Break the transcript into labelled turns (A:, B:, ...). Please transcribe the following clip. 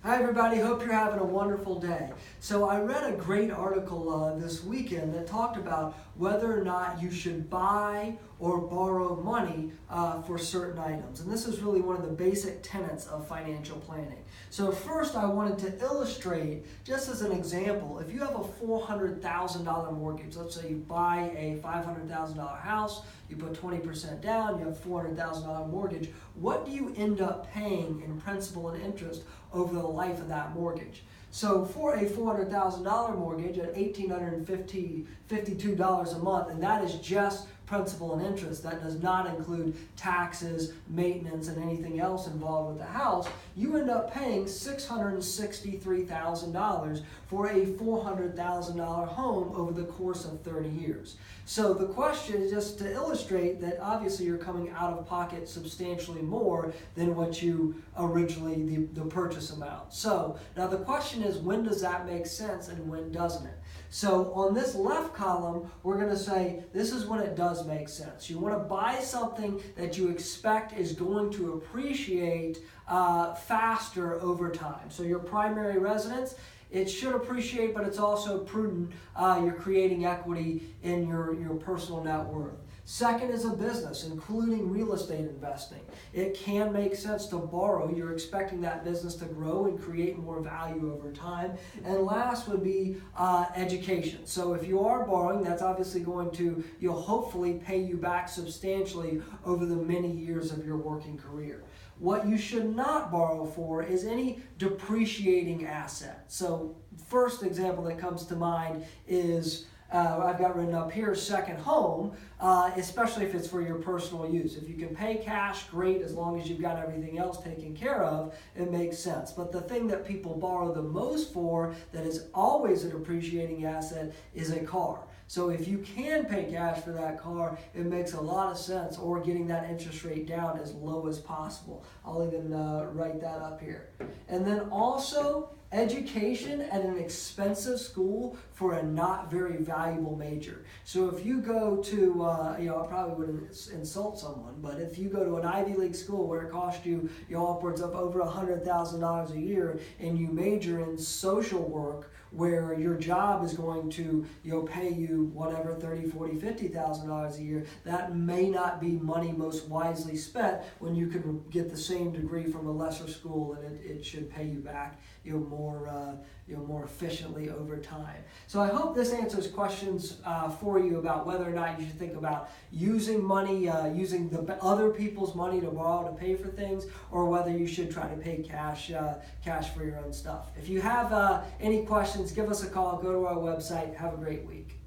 A: Hi everybody, hope you're having a wonderful day. So I read a great article this weekend that talked about whether or not you should buy or borrow money for certain items. And this is really one of the basic tenets of financial planning. So first I wanted to illustrate, just as an example, if you have a $400,000 mortgage, let's say you buy a $500,000 house, you put 20% down, you have a $400,000 mortgage, what do you end up paying in principal and interest over the life of that mortgage? So for a $400,000 mortgage at $1,852 a month, and that is just principal and interest, that does not include taxes, maintenance, and anything else involved with the house, you end up paying $663,000 for a $400,000 home over the course of 30 years. So the question is just to illustrate that obviously you're coming out of pocket substantially more than what you originally, the purchase amount. So now the question is, when does that make sense and when doesn't it? So on this left column, we're going to say this is when it does make sense. You want to buy something that you expect is going to appreciate faster over time. So your primary residence, it should appreciate, but it's also prudent. You're creating equity in your personal net worth. Second is a business, including real estate investing. It can make sense to borrow. You're expecting that business to grow and create more value over time. And last would be education. So if you are borrowing, that's obviously going to, you'll hopefully pay you back substantially over the many years of your working career. What you should not borrow for is any depreciating asset. So first example that comes to mind is I've got written up here, second home, especially if it's for your personal use. If you can pay cash, great, as long as you've got everything else taken care of, it makes sense. But the thing that people borrow the most for, that is always a depreciating asset, is a car. So if you can pay cash for that car, it makes a lot of sense, or getting that interest rate down as low as possible. I'll even write that up here. And then also, education at an expensive school for a not very valuable major. So if you go to, I probably wouldn't insult someone, but if you go to an Ivy League school where it costs you, upwards of over $100,000 a year, and you major in social work, where your job is going to pay you whatever $30,000, $40,000, $50,000 a year, that may not be money most wisely spent when you could get the same degree from a lesser school, and it should pay you back more efficiently over time. So I hope this answers questions for you about whether or not you should think about using money, using the other people's money to borrow to pay for things, or whether you should try to pay cash for your own stuff. If you have any questions, give us a call, go to our website. Have a great week.